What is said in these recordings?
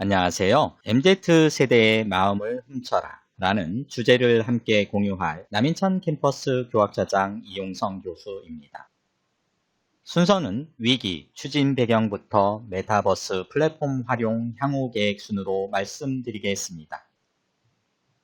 안녕하세요. MZ세대의 마음을 훔쳐라 라는 주제를 함께 공유할 남인천 캠퍼스 교학과장 이용성 교수입니다. 순서는 위기, 추진 배경부터 메타버스 플랫폼 활용 향후 계획 순으로 말씀드리겠습니다.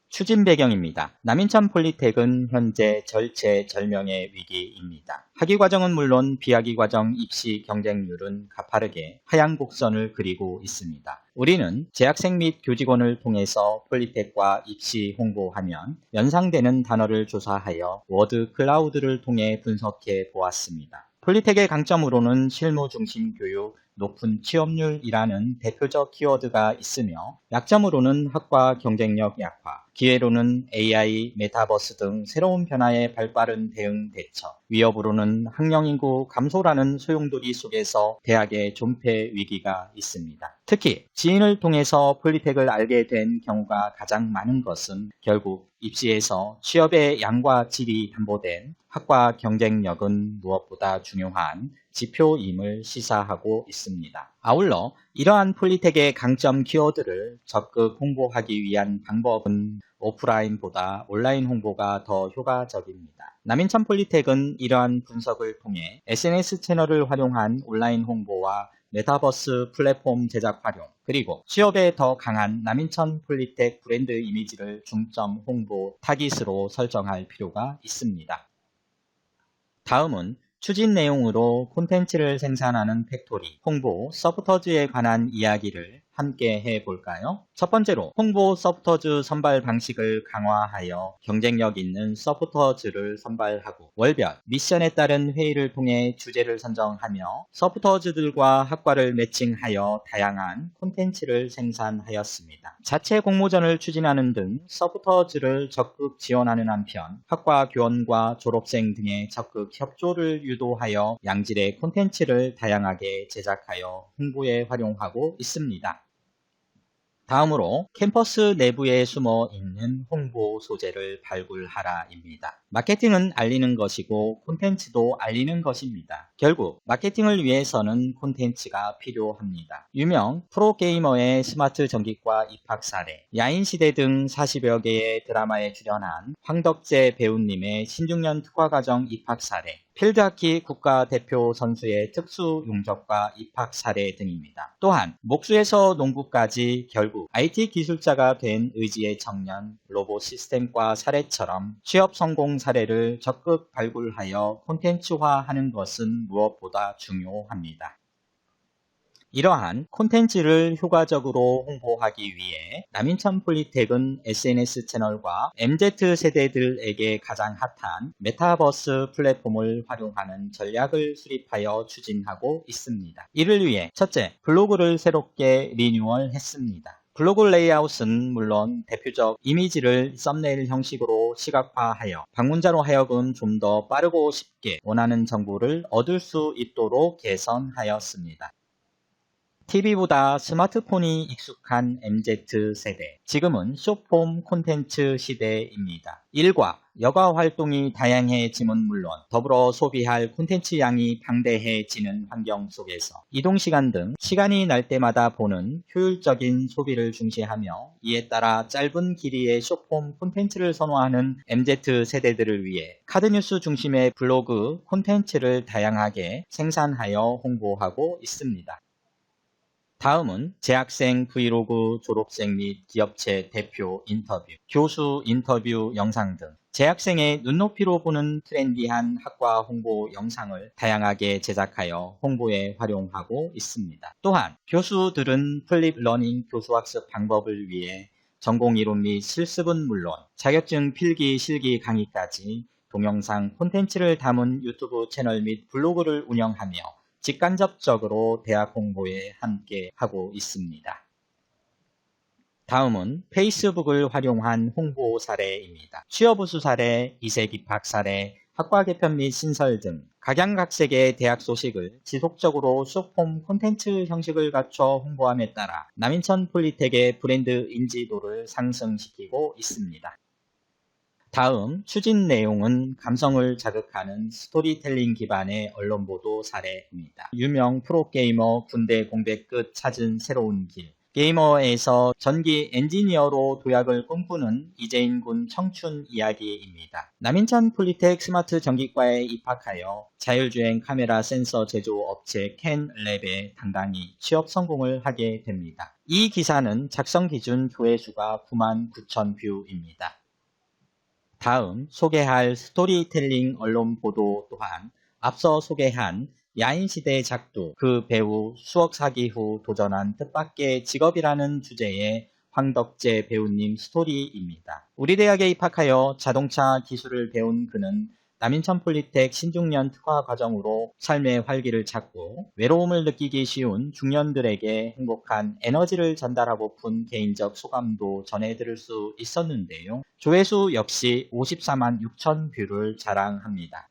추진 배경입니다. 남인천 폴리텍은 현재 절체절명의 위기입니다. 학위과정은 물론 비학위과정 입시 경쟁률은 가파르게 하향 곡선을 그리고 있습니다. 우리는 재학생 및 교직원을 통해서 폴리텍과 입시 홍보하면 연상되는 단어를 조사하여 워드 클라우드를 통해 분석해 보았습니다. 폴리텍의 강점으로는 실무 중심 교육, 높은 취업률이라는 대표적 키워드가 있으며 약점으로는 학과 경쟁력 약화, 기회로는 AI, 메타버스 등 새로운 변화에 발빠른 대응 대처, 위협으로는 학령인구 감소라는 소용돌이 속에서 대학의 존폐 위기가 있습니다. 특히 지인을 통해서 폴리텍을 알게 된 경우가 가장 많은 것은 결국 입시에서 취업의 양과 질이 담보된 학과 경쟁력은 무엇보다 중요한 지표임을 시사하고 있습니다. 아울러 이러한 폴리텍의 강점 키워드를 적극 홍보하기 위한 방법은 오프라인보다 온라인 홍보가 더 효과적입니다. 남인천 폴리텍은 이러한 분석을 통해 SNS 채널을 활용한 온라인 홍보와 메타버스 플랫폼 제작 활용, 그리고 취업에 더 강한 남인천 폴리텍 브랜드 이미지를 중점 홍보 타깃으로 설정할 필요가 있습니다. 다음은 추진 내용으로 콘텐츠를 생산하는 팩토리, 홍보, 서브터즈에 관한 이야기를 함께 해볼까요? 첫 번째로 홍보 서브터즈 선발 방식을 강화하여 경쟁력 있는 서브터즈를 선발하고 월별, 미션에 따른 회의를 통해 주제를 선정하며 서브터즈들과 학과를 매칭하여 다양한 콘텐츠를 생산하였습니다. 자체 공모전을 추진하는 등 서브터즈를 적극 지원하는 한편 학과 교원과 졸업생 등의 적극 협조를 유도하여 양질의 콘텐츠를 다양하게 제작하여 홍보에 활용하고 있습니다. 다음으로 캠퍼스 내부에 숨어 있는 홍보 소재를 발굴하라입니다. 마케팅은 알리는 것이고 콘텐츠도 알리는 것입니다. 결국 마케팅을 위해서는 콘텐츠가 필요합니다. 유명 프로게이머의 스마트 전기과 입학 사례, 야인시대 등 40여 개의 드라마에 출연한 황덕재 배우님의 신중년 특화과정 입학 사례, 필드하키 국가대표 선수의 특수 용접과 입학 사례 등입니다. 또한 목수에서 농부까지 결국 IT 기술자가 된 의지의 청년, 로봇 시스템과 사례처럼 취업 성공 사례를 적극 발굴하여 콘텐츠화하는 것은 무엇보다 중요합니다. 이러한 콘텐츠를 효과적으로 홍보하기 위해 남인천 폴리텍은 SNS 채널과 MZ세대들에게 가장 핫한 메타버스 플랫폼을 활용하는 전략을 수립하여 추진하고 있습니다. 이를 위해 첫째, 블로그를 새롭게 리뉴얼했습니다. 블로그 레이아웃은 물론 대표적 이미지를 썸네일 형식으로 시각화하여 방문자로 하여금 좀 더 빠르고 쉽게 원하는 정보를 얻을 수 있도록 개선하였습니다. TV보다 스마트폰이 익숙한 MZ세대. 지금은 숏폼 콘텐츠 시대입니다. 일과 여가 활동이 다양해짐은 물론 더불어 소비할 콘텐츠 양이 방대해지는 환경 속에서 이동시간 등 시간이 날 때마다 보는 효율적인 소비를 중시하며 이에 따라 짧은 길이의 숏폼 콘텐츠를 선호하는 MZ세대들을 위해 카드뉴스 중심의 블로그 콘텐츠를 다양하게 생산하여 홍보하고 있습니다. 다음은 재학생 브이로그, 졸업생 및 기업체 대표 인터뷰, 교수 인터뷰 영상 등 재학생의 눈높이로 보는 트렌디한 학과 홍보 영상을 다양하게 제작하여 홍보에 활용하고 있습니다. 또한 교수들은 플립 러닝 교수학습 방법을 위해 전공 이론 및 실습은 물론 자격증 필기, 실기 강의까지 동영상 콘텐츠를 담은 유튜브 채널 및 블로그를 운영하며 직간접적으로 대학 홍보에 함께 하고 있습니다. 다음은 페이스북을 활용한 홍보 사례입니다. 취업 우수 사례, 이색 입학 사례, 학과 개편 및 신설 등 각양각색의 대학 소식을 지속적으로 숏폼 콘텐츠 형식을 갖춰 홍보함에 따라 남인천 폴리텍의 브랜드 인지도를 상승시키고 있습니다. 다음 추진 내용은 감성을 자극하는 스토리텔링 기반의 언론 보도 사례입니다. 유명 프로게이머 군대 공백 끝 찾은 새로운 길, 게이머에서 전기 엔지니어로 도약을 꿈꾸는 이재인 군 청춘 이야기입니다. 남인천 폴리텍 스마트 전기과에 입학하여 자율주행 카메라 센서 제조 업체 캔랩에 당당히 취업 성공을 하게 됩니다. 이 기사는 작성 기준 조회수가 99,000뷰입니다. 다음 소개할 스토리텔링 언론 보도 또한 앞서 소개한 야인시대 작두, 그 배우 수억 사기 후 도전한 뜻밖의 직업이라는 주제의 황덕재 배우님 스토리입니다. 우리 대학에 입학하여 자동차 기술을 배운 그는 남인천 폴리텍 신중년 특화 과정으로 삶의 활기를 찾고 외로움을 느끼기 쉬운 중년들에게 행복한 에너지를 전달하고픈 개인적 소감도 전해드릴 수 있었는데요. 조회수 역시 54만 6천 뷰를 자랑합니다.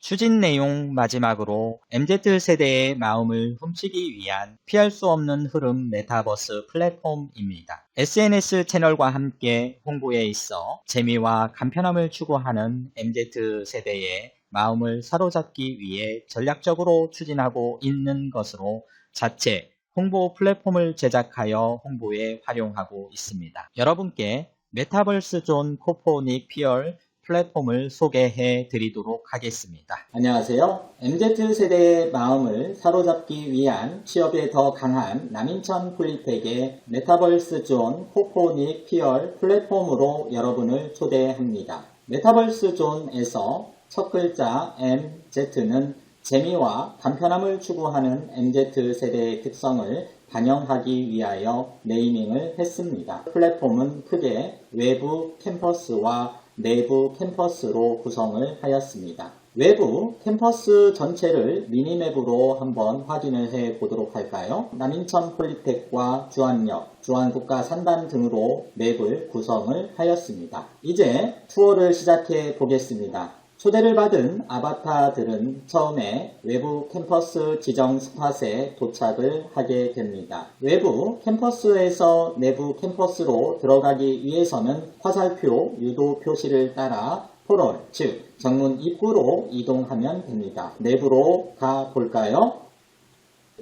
추진 내용 마지막으로 MZ세대의 마음을 훔치기 위한 피할 수 없는 흐름 메타버스 플랫폼입니다. SNS 채널과 함께 홍보에 있어 재미와 간편함을 추구하는 MZ세대의 마음을 사로잡기 위해 전략적으로 추진하고 있는 것으로 자체 홍보 플랫폼을 제작하여 홍보에 활용하고 있습니다. 여러분께 메타버스 존 코포닉 피얼 플랫폼을 소개해 드리도록 하겠습니다. 안녕하세요. MZ세대의 마음을 사로잡기 위한 취업에 더 강한 남인천 폴리텍의 메타버스 존 코포닉 피얼 플랫폼으로 여러분을 초대합니다. 메타버스 존에서 첫 글자 MZ는 재미와 간편함을 추구하는 MZ세대의 특성을 반영하기 위하여 네이밍을 했습니다. 플랫폼은 크게 외부 캠퍼스와 내부 캠퍼스로 구성을 하였습니다. 외부 캠퍼스 전체를 미니맵으로 한번 확인을 해 보도록 할까요? 남인천 폴리텍과 주안역, 주안국가산단 등으로 맵을 구성을 하였습니다. 이제 투어를 시작해 보겠습니다. 초대를 받은 아바타들은 처음에 외부 캠퍼스 지정 스팟에 도착을 하게 됩니다. 외부 캠퍼스에서 내부 캠퍼스로 들어가기 위해서는 화살표 유도 표시를 따라 포럴, 즉 정문 입구로 이동하면 됩니다. 내부로 가 볼까요?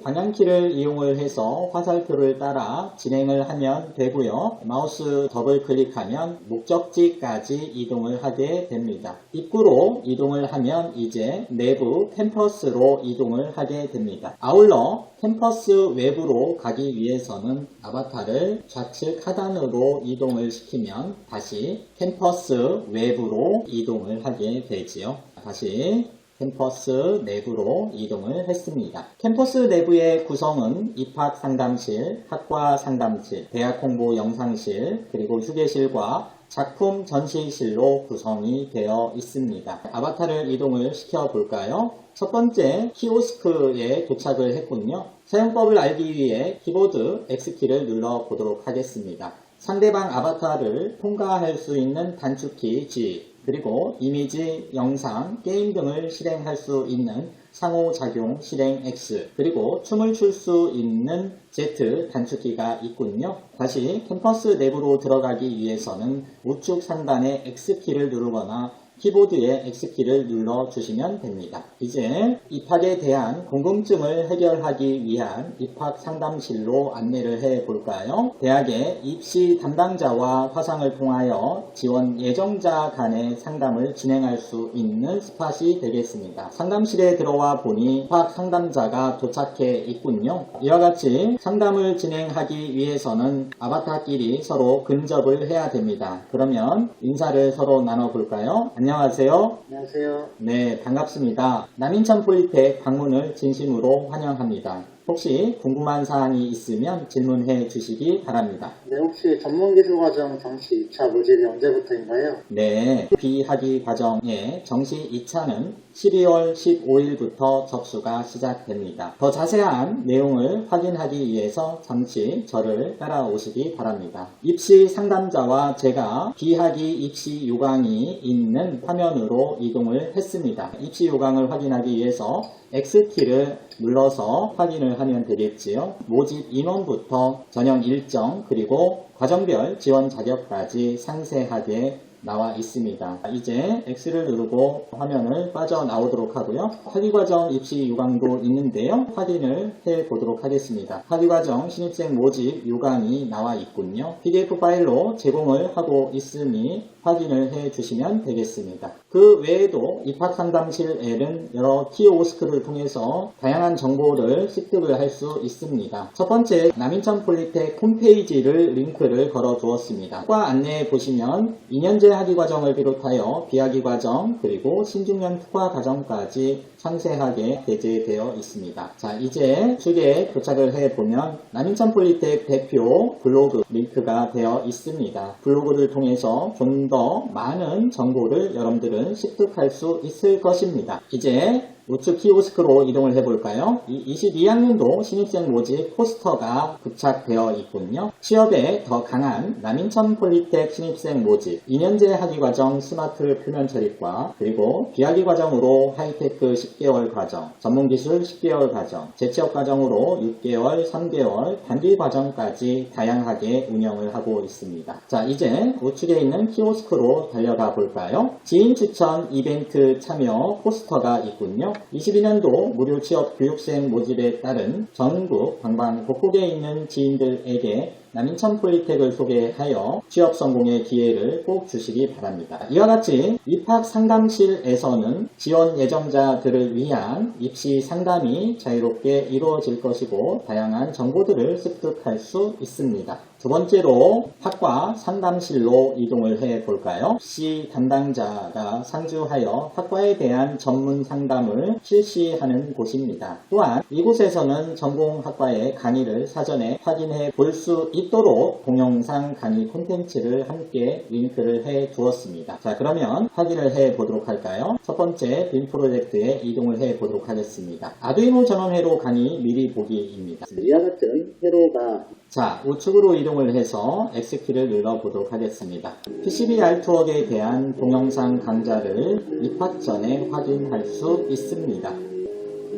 방향키를 이용을 해서 화살표를 따라 진행을 하면 되고요. 마우스 더블 클릭하면 목적지까지 이동을 하게 됩니다. 입구로 이동을 하면 이제 내부 캠퍼스로 이동을 하게 됩니다. 아울러 캠퍼스 외부로 가기 위해서는 아바타를 좌측 하단으로 이동을 시키면 다시 캠퍼스 외부로 이동을 하게 되지요. 다시 캠퍼스 내부로 이동을 했습니다. 캠퍼스 내부의 구성은 입학 상담실, 학과 상담실, 대학 홍보 영상실, 그리고 휴게실과 작품 전시실로 구성이 되어 있습니다. 아바타를 이동을 시켜 볼까요? 첫 번째 키오스크에 도착을 했군요. 사용법을 알기 위해 키보드 X키를 눌러 보도록 하겠습니다. 상대방 아바타를 통과할 수 있는 단축키 G, 그리고 이미지, 영상, 게임 등을 실행할 수 있는 상호작용 실행 X, 그리고 춤을 출 수 있는 Z 단축키가 있군요. 다시 캠퍼스 내부로 들어가기 위해서는 우측 상단의 X키를 누르거나 키보드의 X키를 눌러주시면 됩니다. 이제 입학에 대한 궁금증을 해결하기 위한 입학 상담실로 안내를 해 볼까요? 대학의 입시 담당자와 화상을 통하여 지원 예정자 간의 상담을 진행할 수 있는 스팟이 되겠습니다. 상담실에 들어와 보니 입학 상담자가 도착해 있군요. 이와 같이 상담을 진행하기 위해서는 아바타끼리 서로 근접을 해야 됩니다. 그러면 인사를 서로 나눠볼까요? 안녕하세요. 안녕하세요. 네, 반갑습니다. 남인천 폴리텍 방문을 진심으로 환영합니다. 혹시 궁금한 사항이 있으면 질문해 주시기 바랍니다. 네, 혹시 전문기술과정 정시 2차 모집이 언제부터인가요? 네, 비학위 과정의 정시 2차는 12월 15일부터 접수가 시작됩니다. 더 자세한 내용을 확인하기 위해서 잠시 저를 따라오시기 바랍니다. 입시 상담자와 제가 비학위 입시 요강이 있는 화면으로 이동을 했습니다. 입시 요강을 확인하기 위해서 X키를 눌러서 확인을 하면 되겠지요. 모집 인원부터 전형 일정 그리고 과정별 지원 자격까지 상세하게 나와 있습니다. 이제 X를 누르고 화면을 빠져나오도록 하고요. 학위과정 입시 요강도 있는데요. 확인을 해보도록 하겠습니다. 학위과정 신입생 모집 요강이 나와 있군요. PDF 파일로 제공을 하고 있으니 확인을 해주시면 되겠습니다. 그 외에도 입학상담실에는 여러 키오스크를 통해서 다양한 정보를 습득을 할 수 있습니다. 첫 번째, 남인천 폴리텍 홈페이지를 링크를 걸어 두었습니다. 과 안내에 보시면 2년제 학위과정을 비롯하여 비학위과정 그리고 신중년 특화과정까지 상세하게 게재되어 있습니다. 자, 이제 우측에 도착을 해보면 남인천 폴리텍 대표 블로그 링크가 되어 있습니다. 블로그를 통해서 좀 더 많은 정보를 여러분들은 습득할 수 있을 것입니다. 이제 우측 키오스크로 이동을 해볼까요? 22학년도 신입생 모집 포스터가 부착되어 있군요. 취업에 더 강한 남인천 폴리텍 신입생 모집 2년제 학위과정 스마트 표면 처리과 그리고 비학위과정으로 하이테크 10개월 과정, 전문기술 10개월 과정, 재취업 과정으로 6개월, 3개월, 단기 과정까지 다양하게 운영을 하고 있습니다. 자, 이제 우측에 있는 키오스크로 달려가 볼까요? 지인 추천 이벤트 참여 포스터가 있군요. 22년도 무료 취업 교육생 모집에 따른 전국 방방곡곡에 있는 지인들에게 남인천 폴리텍을 소개하여 취업 성공의 기회를 꼭 주시기 바랍니다. 이와 같이 입학 상담실에서는 지원 예정자들을 위한 입시 상담이 자유롭게 이루어질 것이고 다양한 정보들을 습득할 수 있습니다. 두 번째로 학과 상담실로 이동을 해 볼까요? 입시 담당자가 상주하여 학과에 대한 전문 상담을 실시하는 곳입니다. 또한 이곳에서는 전공학과의 강의를 사전에 확인해 볼 수 있도록 동영상 강의 콘텐츠를 함께 링크를 해 두었습니다. 자, 그러면 확인을 해 보도록 할까요? 첫 번째 빔 프로젝트에 이동을 해 보도록 하겠습니다. 아두이노 전원 회로 강의 미리 보기입니다. 이와 같은 회로가 자, 우측으로 이동을 해서 X키를 눌러보도록 하겠습니다. PCB 알투웍에 대한 동영상 강좌를 입학 전에 확인할 수 있습니다.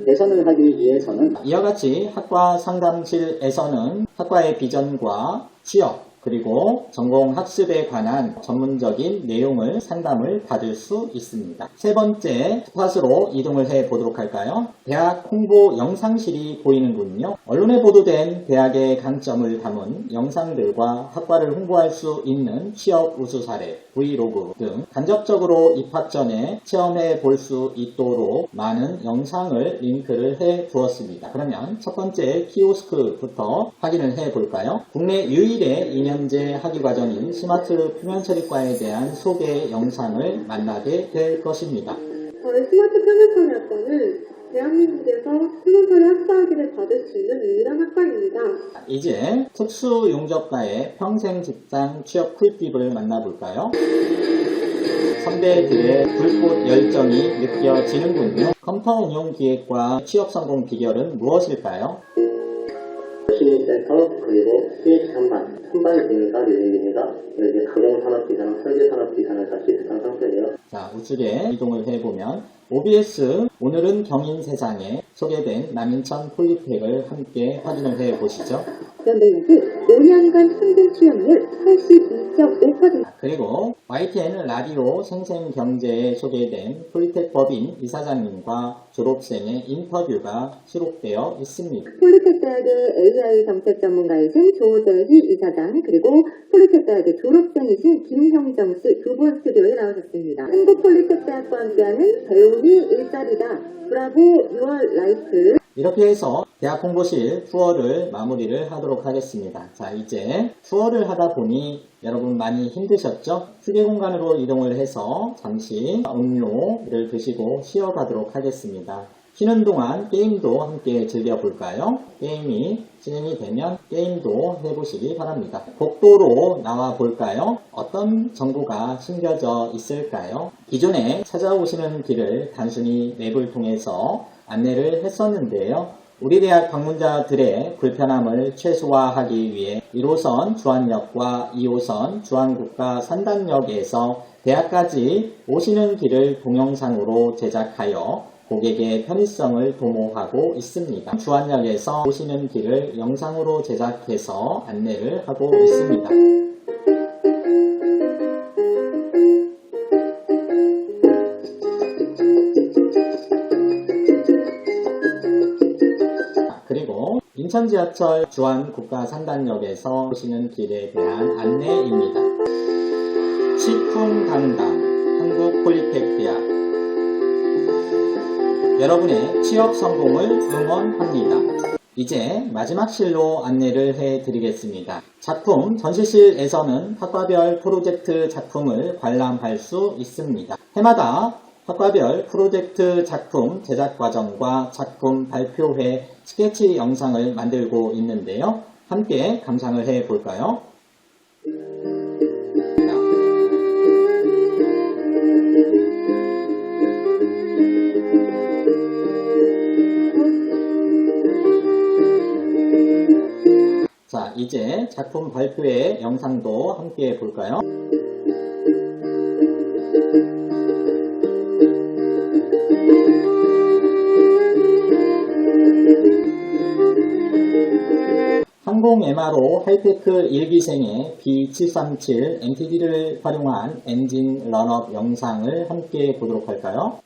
개선을 하기 위해서는 이와 같이 학과 상담실에서는 학과의 비전과 취업 그리고 전공 학습에 관한 전문적인 내용을 상담을 받을 수 있습니다. 세 번째 스팟으로 이동을 해 보도록 할까요? 대학 홍보 영상실이 보이는군요. 언론에 보도된 대학의 강점을 담은 영상들과 학과를 홍보할 수 있는 취업 우수 사례, 브이로그 등 간접적으로 입학 전에 체험해 볼 수 있도록 많은 영상을 링크를 해 두었습니다. 그러면 첫 번째 키오스크부터 확인을 해 볼까요? 국내 유일의 2년제 학위과정인 스마트 표면 처리과에 대한 소개 영상을 만나게 될 것입니다. 저희 스마트 표면처리학과는 대한민국에서 표면처리 학사학위를 받을 수 있는 유일한 학과입니다. 이제 특수용접과의 평생 직장 취업 꿀팁을 만나볼까요? 선배들의 불꽃 열정이 느껴지는군요. 컴퓨터 응용 기획과 취업 성공 비결은 무엇일까요? 신입센터 그리고 수익 선발 등의가 유형입니다. 이제 가공산업비상, 설계산업비상을 다 취득한 상태예요. 자, 우측에 이동을 해보면 OBS 오늘은 경인세상에 소개된 남인천 폴리텍을 함께 확인을 해보시죠. 연대연수 5년간 평균 취업률 82.5%. 그리고 YTN 라디오 생생경제에 소개된 폴리텍 법인 이사장님과 졸업생의 인터뷰가 수록되어 있습니다. 폴리텍대학의 AI 정책 전문가이신 조재희 이사장 그리고 폴리텍대학의 졸업생이신 김형정 씨 두 분 스튜디오에 나오셨습니다. 한국 폴리텍대학과 함께하는 배움이 일자리다. 브라보 유얼 라이프. 이렇게 해서 대학 홍보실 투어를 마무리를 하도록 하겠습니다. 자, 이제 투어를 하다 보니 여러분 많이 힘드셨죠? 휴게 공간으로 이동을 해서 잠시 음료를 드시고 쉬어가도록 하겠습니다. 쉬는 동안 게임도 함께 즐겨볼까요? 게임이 진행이 되면 게임도 해보시기 바랍니다. 복도로 나와 볼까요? 어떤 정보가 숨겨져 있을까요? 기존에 찾아오시는 길을 단순히 맵을 통해서 안내를 했었는데요. 우리 대학 방문자들의 불편함을 최소화하기 위해 1호선 주안역과 2호선 주안국가 산단역에서 대학까지 오시는 길을 동영상으로 제작하여 고객의 편의성을 도모하고 있습니다. 주안역에서 오시는 길을 영상으로 제작해서 안내를 하고 있습니다. 인천 지하철 주안 국가산단역에서 오시는 길에 대한 안내입니다. 식품강당 한국폴리텍대학 여러분의 취업 성공을 응원합니다. 이제 마지막 실로 안내를 해드리겠습니다. 작품 전시실에서는 학과별 프로젝트 작품을 관람할 수 있습니다. 해마다 학과별 프로젝트 작품 제작 과정과 작품 발표회 스케치 영상을 만들고 있는데요. 함께 감상을 해 볼까요? 자, 이제 작품 발표회 영상도 함께 볼까요? 항공 MRO 하이테크 1기생의 B737 MTD를 활용한 엔진 런업 영상을 함께 보도록 할까요?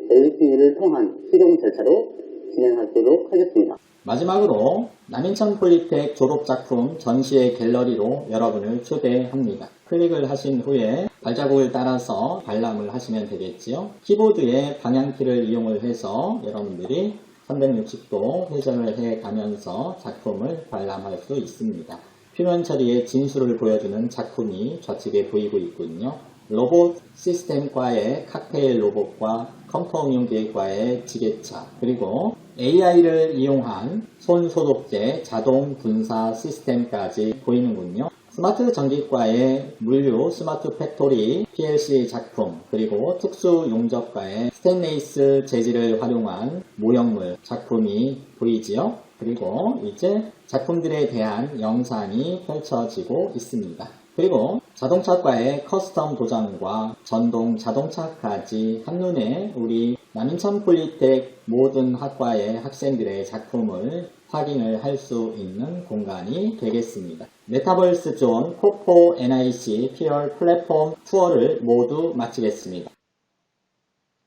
LP를 통한 시동 절차로 진행하도록 하겠습니다. 마지막으로 남인천 폴리텍 졸업작품 전시회 갤러리로 여러분을 초대합니다. 클릭을 하신 후에 발자국을 따라서 관람을 하시면 되겠지요. 키보드의 방향키를 이용을 해서 여러분들이 360도 회전을 해가면서 작품을 관람할 수 있습니다. 표면 처리의 진수를 보여주는 작품이 좌측에 보이고 있군요. 로봇 시스템과의 칵테일 로봇과 컴퓨터 응용기획과의 지게차, 그리고 AI를 이용한 손 소독제 자동 분사 시스템까지 보이는군요. 스마트 전기과의 물류 스마트 팩토리 PLC 작품, 그리고 특수 용접과의 스테인레이스 재질을 활용한 모형물 작품이 보이지요. 그리고 이제 작품들에 대한 영상이 펼쳐지고 있습니다. 그리고 자동차과의 커스텀 도장과 전동 자동차까지 한눈에 우리 남인천 폴리텍 모든 학과의 학생들의 작품을 확인을 할 수 있는 공간이 되겠습니다. 메타버스 존 코포 NIC PR 플랫폼 투어를 모두 마치겠습니다.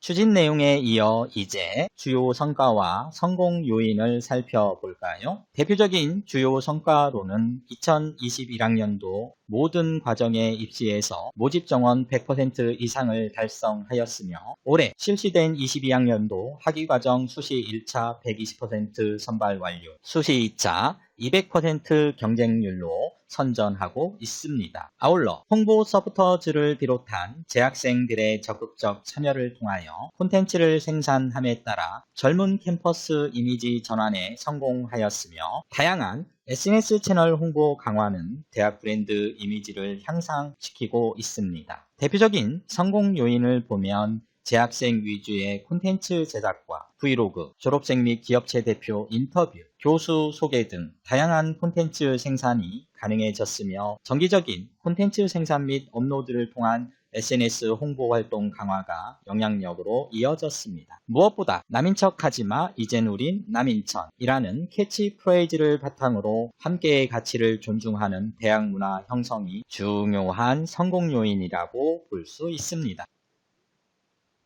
추진 내용에 이어 이제 주요 성과와 성공 요인을 살펴볼까요? 대표적인 주요 성과로는 2021학년도 모든 과정의 입시에서 모집 정원 100% 이상을 달성하였으며 올해 실시된 22학년도 학위과정 수시 1차 120% 선발 완료, 수시 2차 200% 경쟁률로 선전하고 있습니다. 아울러 홍보 서포터즈를 비롯한 재학생들의 적극적 참여를 통하여 콘텐츠를 생산함에 따라 젊은 캠퍼스 이미지 전환에 성공하였으며 다양한 SNS 채널 홍보 강화는 대학 브랜드 이미지를 향상시키고 있습니다. 대표적인 성공 요인을 보면 재학생 위주의 콘텐츠 제작과 브이로그, 졸업생 및 기업체 대표 인터뷰, 교수 소개 등 다양한 콘텐츠 생산이 가능해졌으며 정기적인 콘텐츠 생산 및 업로드를 통한 SNS 홍보 활동 강화가 영향력으로 이어졌습니다. 무엇보다 남인 척하지마 이젠 우린 남인천이라는 캐치프레이즈를 바탕으로 함께의 가치를 존중하는 대학 문화 형성이 중요한 성공 요인이라고 볼 수 있습니다.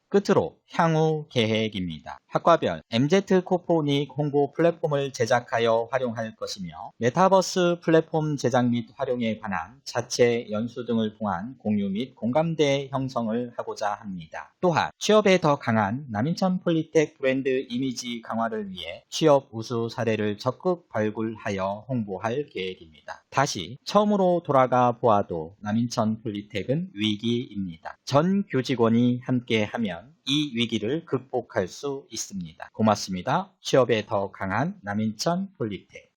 끝으로 향후 계획입니다. 학과별 MZ 코포닉 홍보 플랫폼을 제작하여 활용할 것이며 메타버스 플랫폼 제작 및 활용에 관한 자체 연수 등을 통한 공유 및 공감대 형성을 하고자 합니다. 또한 취업에 더 강한 남인천 폴리텍 브랜드 이미지 강화를 위해 취업 우수 사례를 적극 발굴하여 홍보할 계획입니다. 다시 처음으로 돌아가 보아도 남인천 폴리텍은 위기입니다. 전 교직원이 함께하면 이 위기를 극복할 수 있습니다. 고맙습니다. 취업에 더 강한 남인천 폴리텍.